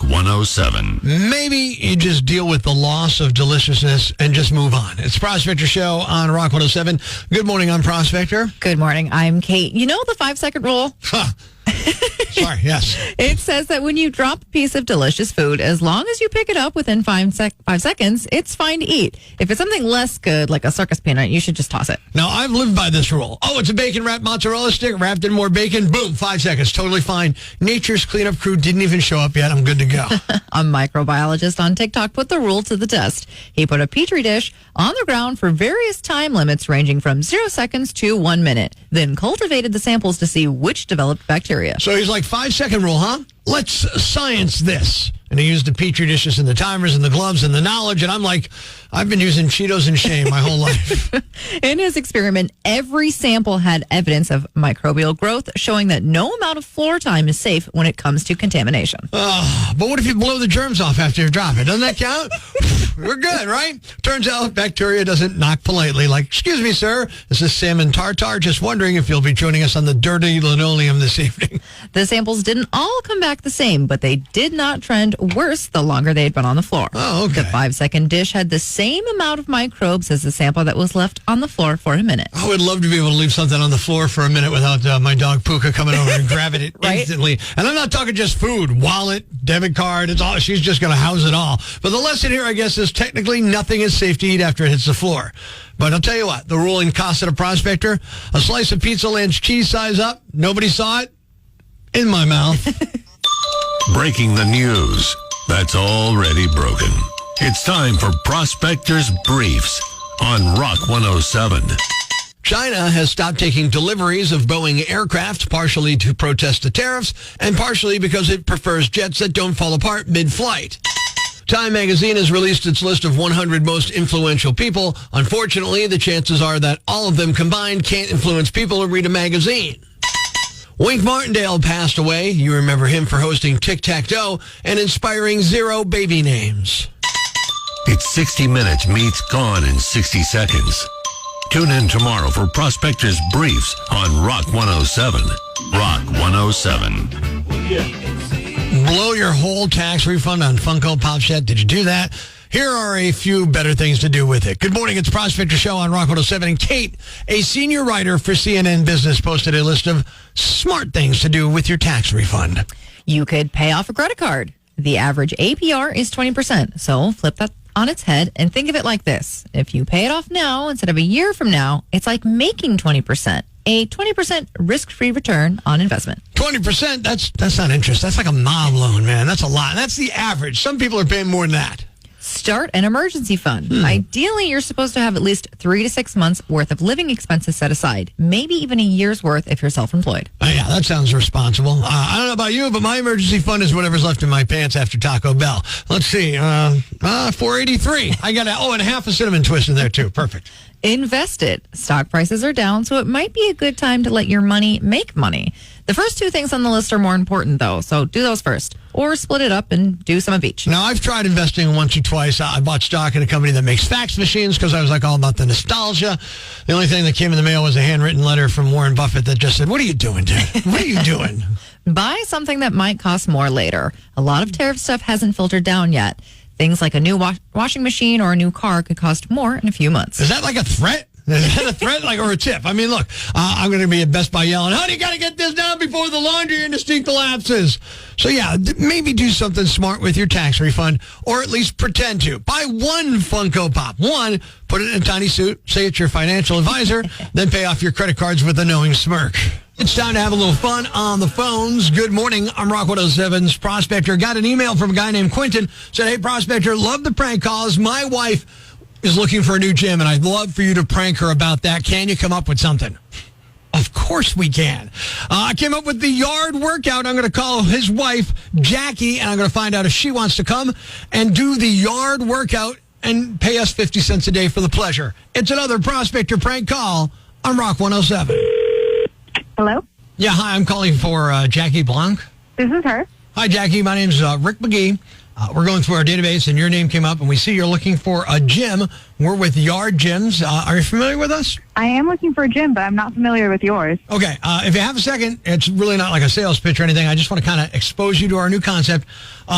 107. Maybe you just deal with the loss of deliciousness and just move on. It's Prospector Show on Rock 107. Good morning, I'm Prospector. Good morning, I'm Kate. You know the 5-second rule? Sorry, yes. It says that when you drop a piece of delicious food, as long as you pick it up within 5 seconds, it's fine to eat. If it's something less good, like a circus peanut, you should just toss it. Now, I've lived by this rule. Oh, it's a bacon-wrapped mozzarella stick, wrapped in more bacon. Boom, 5 seconds, totally fine. Nature's cleanup crew didn't even show up yet. I'm good to go. A microbiologist on TikTok put the rule to the test. He put a petri dish on the ground for various time limits ranging from 0 seconds to 1 minute, then cultivated the samples to see which developed bacteria. So he's like, 5-second rule, huh? Let's science this. And he used the petri dishes and the timers and the gloves and the knowledge. And I'm like, I've been using Cheetos and shame my whole life. In his experiment, every sample had evidence of microbial growth, showing that no amount of floor time is safe when it comes to contamination. But what if you blow the germs off after you drop it? Doesn't that count? We're good, right? Turns out bacteria doesn't knock politely like, excuse me, sir, this is salmon tartar. Just wondering if you'll be joining us on the dirty linoleum this evening. The samples didn't all come back the same, but they did not trend worse the longer they had been on the floor. Oh, okay. The 5-second dish had the same amount of microbes as the sample that was left on the floor for a minute. I would love to be able to leave something on the floor for a minute without my dog Puka coming over and grabbing it Right? instantly. And I'm not talking just food, wallet, debit card. It's all. She's just going to house it all. But the lesson here, I guess, is technically nothing is safe to eat after it hits the floor. But I'll tell you what, the rule in Casa de Prospector, a slice of pizza lands cheese size up. Nobody saw it. In my mouth. Breaking the news that's already broken. It's time for Prospector's Briefs on Rock 107. China has stopped taking deliveries of Boeing aircraft, partially to protest the tariffs and partially because it prefers jets that don't fall apart mid-flight. Time magazine has released its list of 100 most influential people. Unfortunately, the chances are that all of them combined can't influence people to read a magazine. Wink Martindale passed away. You remember him for hosting Tic-Tac-Toe and inspiring 0 baby names. It's 60 Minutes meets Gone in 60 Seconds. Tune in tomorrow for Prospector's Briefs on Rock 107. Rock 107. Blow your whole tax refund on Funko Pop Set. Did you do that? Here are a few better things to do with it. Good morning. It's Prospector Show on Rock 107. And Kate, a senior writer for CNN Business, posted a list of smart things to do with your tax refund. You could pay off a credit card. The average APR is 20%. So flip that on its head and think of it like this. If you pay it off now instead of a year from now, it's like making 20%. A 20% risk-free return on investment. 20%? That's not interest. That's like a mom loan, man. That's a lot. That's the average. Some people are paying more than that. Start an emergency fund. Ideally, you're supposed to have at least 3 to 6 months worth of living expenses set aside, maybe even a year's worth if you're self-employed. Yeah, that sounds responsible. I don't know about you, but my emergency fund is whatever's left in my pants after Taco Bell. Let's see, $4.83. I got and half a cinnamon twist in there too. Perfect. Invest it. Stock prices are down, so it might be a good time to let your money make money. The first 2 things on the list are more important, though, so do those first. Or split it up and do some of each. Now, I've tried investing once or twice. I bought stock in a company that makes fax machines because I was like all about the nostalgia. The only thing that came in the mail was a handwritten letter from Warren Buffett that just said, "What are you doing, dude? What are you doing?" Buy something that might cost more later. A lot of tariff stuff hasn't filtered down yet. Things like a new washing machine or a new car could cost more in a few months. Is that like a threat? Is that a threat or a tip? I mean, look, I'm going to be at Best Buy yelling, honey, you got to get this down before the laundry industry collapses. So, yeah, maybe do something smart with your tax refund, or at least pretend to. Buy one Funko Pop. One, put it in a tiny suit, say it's your financial advisor, then pay off your credit cards with a knowing smirk. It's time to have a little fun on the phones. Good morning. I'm Rock 107's Prospector. Got an email from a guy named Quentin. Said, hey, Prospector, love the prank calls. My wife is looking for a new gym, and I'd love for you to prank her about that. Can you come up with something? Of course we can. I came up with the yard workout. I'm going to call his wife, Jackie, and I'm going to find out if she wants to come and do the yard workout and pay us 50 cents a day for the pleasure. It's another Prospector prank call on Rock 107. Hello? Yeah, hi. I'm calling for Jackie Blanc. This is her. Hi, Jackie. My name's Rick McGee. We're going through our database, and your name came up, and we see you're looking for a gym. We're with Yard Gyms. Are you familiar with us? I am looking for a gym, but I'm not familiar with yours. Okay, if you have a second, it's really not like a sales pitch or anything. I just want to kind of expose you to our new concept.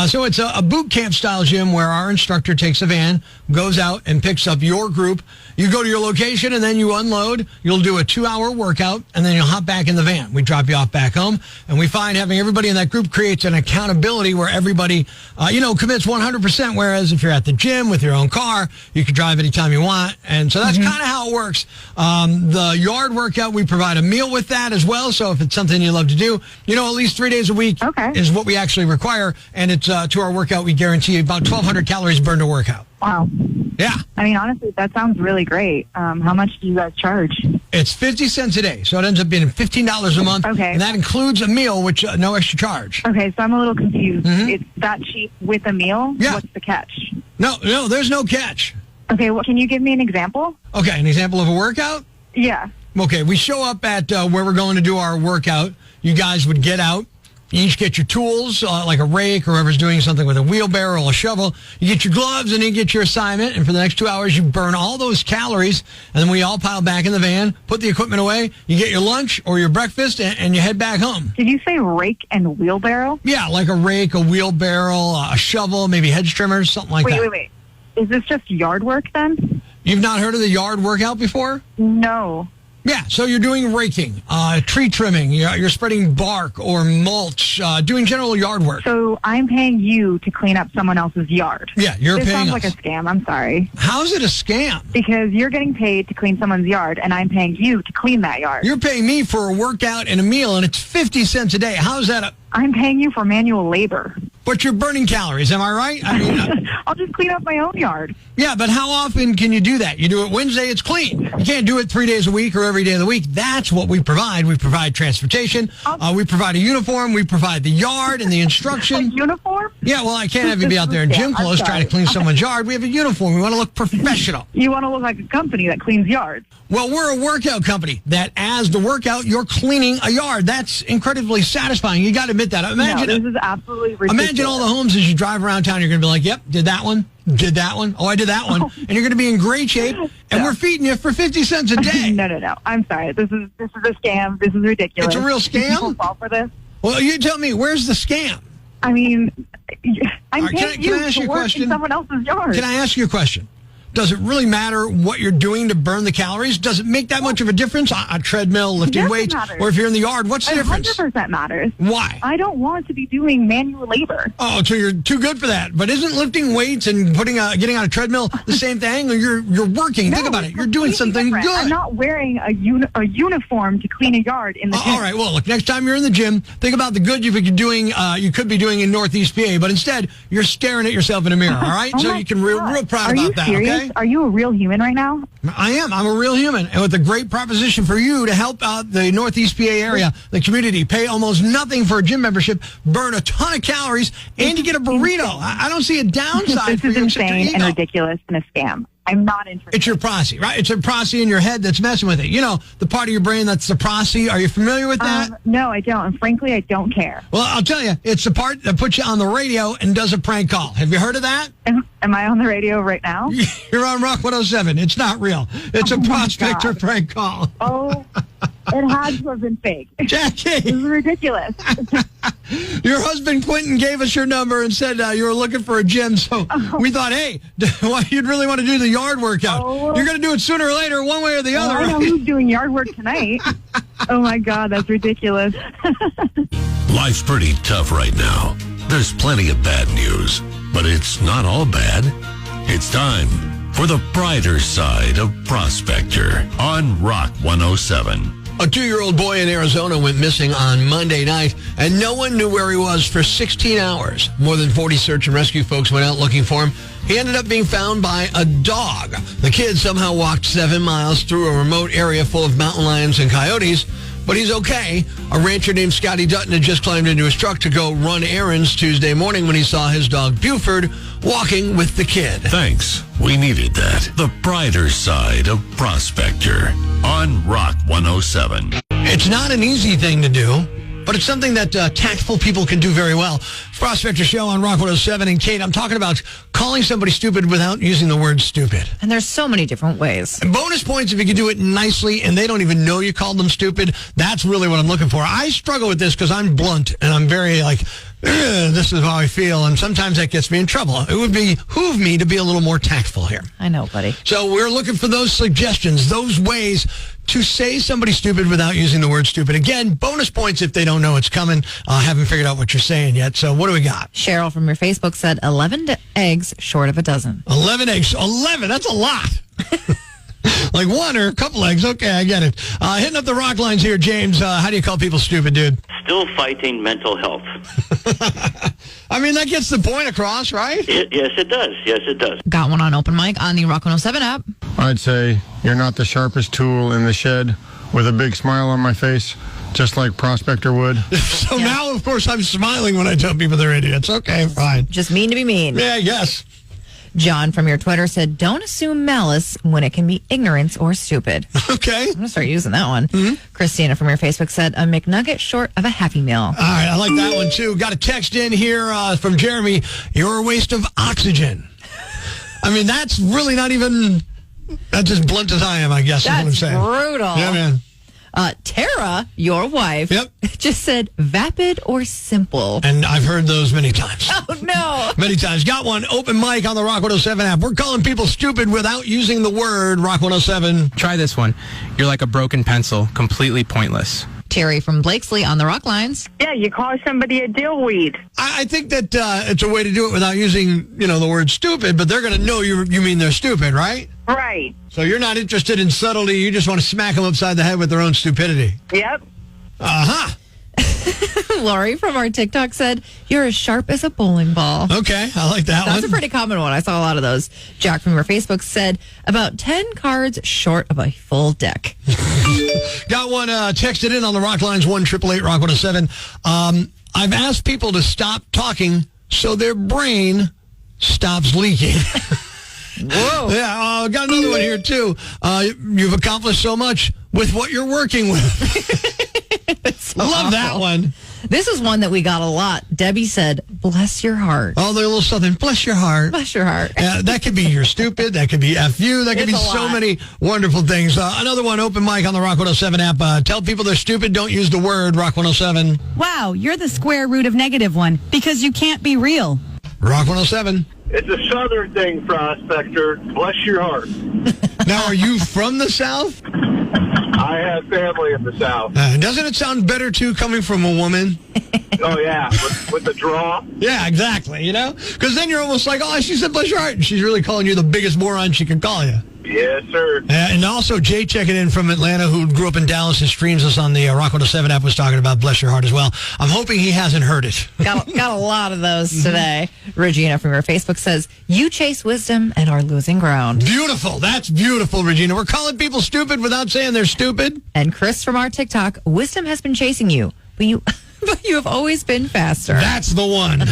So it's a boot camp style gym where our instructor takes a van, goes out and picks up your group. You go to your location and then you unload. You'll do a 2-hour workout and then you'll hop back in the van. We drop you off back home. And we find having everybody in that group creates an accountability where everybody, commits 100%. Whereas if you're at the gym with your own car, you can drive anytime you want. And so that's kind of how it works. The yard workout, we provide a meal with that as well. So if it's something you love to do, at least 3 days a week is what we actually require. And it's to our workout, we guarantee about 1,200 calories burned a workout. Wow. Yeah. I mean, honestly, that sounds really great. How much do you guys charge? It's 50 cents a day. So it ends up being $15 a month. Okay. And that includes a meal, which no extra charge. Okay, so I'm a little confused. It's that cheap with a meal? Yeah. What's the catch? No, there's no catch. Okay, well, can you give me an example? Okay, an example of a workout? Yeah. Okay, we show up at where we're going to do our workout. You guys would get out. You each get your tools, like a rake, or whoever's doing something with a wheelbarrow or a shovel. You get your gloves, and you get your assignment. And for the next 2 hours, you burn all those calories. And then we all pile back in the van, put the equipment away. You get your lunch or your breakfast, and you head back home. Did you say rake and wheelbarrow? Yeah, like a rake, a wheelbarrow, a shovel, maybe hedge trimmers, something like that. Wait. Is this just yard work then? You've not heard of the yard workout before? No. Yeah, so you're doing raking, tree trimming, you're spreading bark or mulch, doing general yard work. So I'm paying you to clean up someone else's yard. Yeah, you're this paying sounds us. like a scam. I'm sorry. How's it a scam? Because you're getting paid to clean someone's yard, and I'm paying you to clean that yard. You're paying me for a workout and a meal, and it's 50 cents a day. How's that? I'm paying you for manual labor. But you're burning calories, am I right? I mean, I'll just clean up my own yard. yeah, but how often can you do that? You do it Wednesday, it's clean. You can't do it 3 days a week or every day of the week. That's what we provide. We provide transportation. We provide a uniform. We provide the yard and the A instruction. uniform? Yeah, well, I can't have you be out there in gym I'm clothes trying to sorry. clean someone's yard. We have a uniform. We want to look professional. You want to look like a company that cleans yards. Well, we're a workout company that as the workout, you're cleaning a yard. That's incredibly satisfying. You got to admit that. Imagine, No, this is absolutely ridiculous. imagine all the homes as you drive around town. You're going to be like, yep, did that one. Did that one. Oh, I did that one. And you're going to be in great shape. And we're feeding you for 50 cents a day. No. I'm sorry. This is a scam. This is ridiculous. It's a real scam? People fall for this. Well, you tell me, where's the scam? I mean, I'm All right, paying can I you ask to you a work question? in someone else's yard. Can I ask you a question? Does it really matter what you're doing to burn the calories? Does it make that much of a difference? A treadmill, lifting Yes, it weights, matters. or if you're in the yard, what's the difference? 100% matters. Why? I don't want to be doing manual labor. Oh, so you're too good for that. But isn't lifting weights and getting on a treadmill the same thing? Or you're working. Think about it. You're doing something different. good. I'm not wearing a uniform to clean a yard in the gym. All right. Well, look. Next time you're in the gym, think about the good you could doing. You could be doing in Northeast PA, but instead you're staring at yourself in a mirror. All right. Oh So my you can real proud Are about you that. serious? Okay. Are you a real human right now? I am. I'm a real human, and with a great proposition for you to help out the Northeast PA area, the community, pay almost nothing for a gym membership, burn a ton of calories, and you get a burrito. I don't see a downside This for is you except your insane and ego. ridiculous and a scam. I'm not interested. It's your prosy, right? It's a prosy in your head that's messing with it. You know, the part of your brain that's the prosy. Are you familiar with that? No, I don't. And frankly, I don't care. Well, I'll tell you, it's the part that puts you on the radio and does a prank call. Have you heard of that? Am I on the radio right now? You're on Rock 107. It's not real. It's a my Prospector God. prank call. Oh, it had to have been fake. This Jackie, is ridiculous. your husband Quentin gave us your number and said you were looking for a gym. So we thought, hey, you'd really want to do the yard workout. Oh. You're going to do it sooner or later, one way or the other. I know who's doing yard work tonight. Oh, my God, that's ridiculous. Life's pretty tough right now. There's plenty of bad news, but it's not all bad. It's time for the brighter side of Prospector on Rock 107. A 2-year-old boy in Arizona went missing on Monday night, and no one knew where he was for 16 hours. More than 40 search and rescue folks went out looking for him. He ended up being found by a dog. The kid somehow walked 7 miles through a remote area full of mountain lions and coyotes, but he's okay. A rancher named Scotty Dutton had just climbed into his truck to go run errands Tuesday morning when he saw his dog Buford walking with the kid. Thanks. We needed that. The brighter side of Prospector on Rock 107. It's not an easy thing to do. but it's something that tactful people can do very well. Prospector Show on Rock 107. And Kate, I'm talking about calling somebody stupid without using the word stupid. And there's so many different ways. And bonus points if you can do it nicely and they don't even know you called them stupid. That's really what I'm looking for. I struggle with this because I'm blunt and I'm very like, this is how I feel. And sometimes that gets me in trouble. It would behoove me to be a little more tactful here. I know, buddy. So we're looking for those suggestions, those ways to say somebody stupid without using the word stupid. Again, bonus points if they don't know it's coming. Haven't figured out what you're saying yet. So what do we got? Cheryl from your Facebook said 11 eggs short of a dozen. 11 eggs. 11. That's a lot. Like one or a couple eggs. Okay, I get it. Hitting up the rock lines here, James. How do you call people stupid, dude? Still fighting mental health. I mean, that gets the point across, right? Yes, it does. Yes, it does. Got one on open mic on the Rock 107 app. I'd say you're not the sharpest tool in the shed with a big smile on my face, just like Prospector would. So now, of course, I'm smiling when I tell people they're idiots. Okay, fine. Just mean to be mean. Yeah, I guess. John from your Twitter said, don't assume malice when it can be ignorance or stupid. Okay. I'm going to start using that one. Christina from your Facebook said, a McNugget short of a Happy Meal. All right, I like that one, too. Got a text in here from Jeremy. You're a waste of oxygen. I mean, that's really not even... That's as blunt as I am, I guess, is what I'm That's saying. brutal. Yeah, man. Tara, your wife, Yep. just said vapid or simple. And I've heard those many times. Oh, no. Many times. Got one open mic on the Rock 107 app. We're calling people stupid without using the word Rock 107. Try this one. You're like a broken pencil, completely pointless. Terry from Blakesley on the Rock Lines. Yeah, you call somebody a dillweed. I think that it's a way to do it without using, the word stupid, but they're going to know you mean they're stupid, right? Right. So you're not interested in subtlety. You just want to smack them upside the head with their own stupidity. Yep. Uh-huh. Lori from our TikTok said, you're as sharp as a bowling ball. Okay, I like that one. That's a pretty common one. I saw a lot of those. Jack from your Facebook said, about 10 cards short of a full deck. Got one texted in on the Rock Lines 1-888 Rock 107. I've asked people to stop talking so their brain stops leaking. Whoa. Yeah, got another one here, too. You've accomplished so much with what you're working with. So Love awful. that one. This is one that we got a lot. Debbie said, bless your heart. Oh, they're a little something. Bless your heart. Bless your heart. That could be you're stupid. That could be F you. That could It's be a so lot. many wonderful things. Another one, open mic on the Rock 107 app. Tell people they're stupid. Don't use the word Rock 107. Wow, you're the square root of -1 because you can't be real. Rock 107. It's a southern thing, Prospector. Bless your heart. Now, are you from the South? I have family in the South. Doesn't it sound better, too, coming from a woman? Oh, yeah, with the draw. Yeah, exactly, Because then you're almost like, oh, she said bless your heart. And she's really calling you the biggest moron she can call you. Yes, sir. And also, Jay checking in from Atlanta, who grew up in Dallas and streams us on the Rock 107 app, was talking about Bless Your Heart as well. I'm hoping he hasn't heard it. Got a lot of those today. Regina from your Facebook says, you chase wisdom and are losing ground. Beautiful. That's beautiful, Regina. We're calling people stupid without saying they're stupid. And Chris from our TikTok, wisdom has been chasing you, but you have always been faster. That's the one.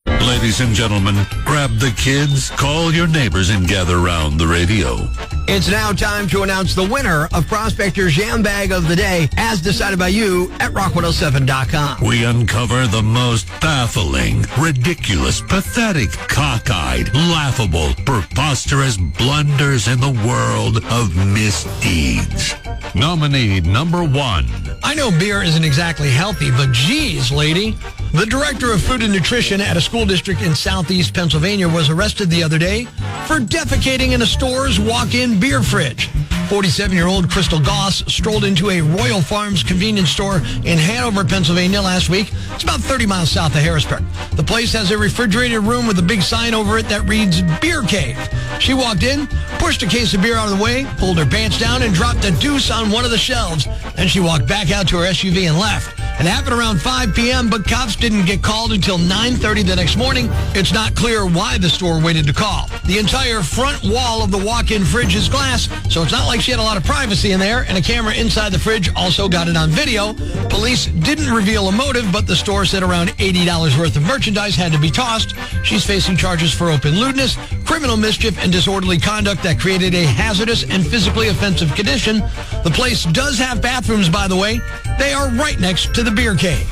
Ladies and gentlemen, grab the kids, call your neighbors, and gather around the radio. It's now time to announce the winner of Prospector's Jam Bag of the Day, as decided by you at rock107.com. We uncover the most baffling, ridiculous, pathetic, cockeyed, laughable, preposterous blunders in the world of misdeeds. Nominee number 1. I know beer isn't exactly healthy, but geez, lady. The director of food and nutrition at a school district in southeast Pennsylvania was arrested the other day for defecating in a store's walk-in beer fridge. 47-year-old Crystal Goss strolled into a Royal Farms convenience store in Hanover, Pennsylvania last week. It's about 30 miles south of Harrisburg. The place has a refrigerated room with a big sign over it that reads Beer Cave. She walked in, pushed a case of beer out of the way, pulled her pants down, and dropped a deuce on one of the shelves. Then she walked back out to her SUV and left. It happened around 5 p.m., but cops didn't get called until 9:30 the next morning. It's not clear why the store waited to call. The entire front wall of the walk-in fridge is glass, so it's not like she had a lot of privacy in there, and a camera inside the fridge also got it on video. Police didn't reveal a motive, but the store said around $80 worth of merchandise had to be tossed. She's facing charges for open lewdness, criminal mischief, and disorderly conduct that created a hazardous and physically offensive condition. The place does have bathrooms, by the way. They are right next to the Beer Cave.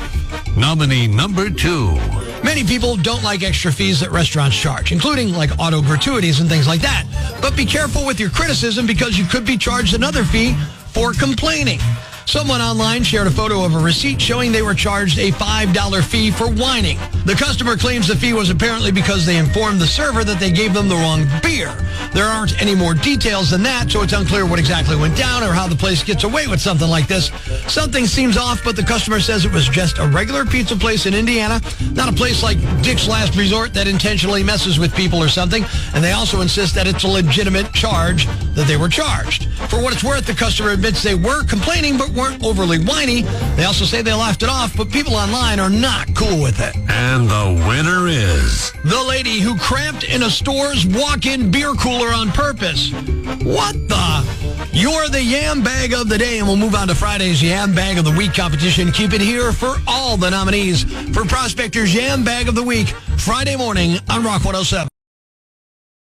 Nominee number 2. Many people don't like extra fees that restaurants charge, including like auto gratuities and things like that. But be careful with your criticism because you could be charged another fee for complaining. Someone online shared a photo of a receipt showing they were charged a $5 fee for whining. The customer claims the fee was apparently because they informed the server that they gave them the wrong beer. There aren't any more details than that, so it's unclear what exactly went down or how the place gets away with something like this. Something seems off, but the customer says it was just a regular pizza place in Indiana, not a place like Dick's Last Resort that intentionally messes with people or something, and they also insist that it's a legitimate charge that they were charged. For what it's worth, the customer admits they were complaining but weren't overly whiny. They also say they laughed it off, but people online are not cool with it. And the winner is... the lady who cramped in a store's walk-in beer cooler on purpose. What the? You're the Yam Bag of the Day, and we'll move on to Friday's Yam Bag of the Week competition. Keep it here for all the nominees for Prospector's Yam Bag of the Week, Friday morning on Rock 107.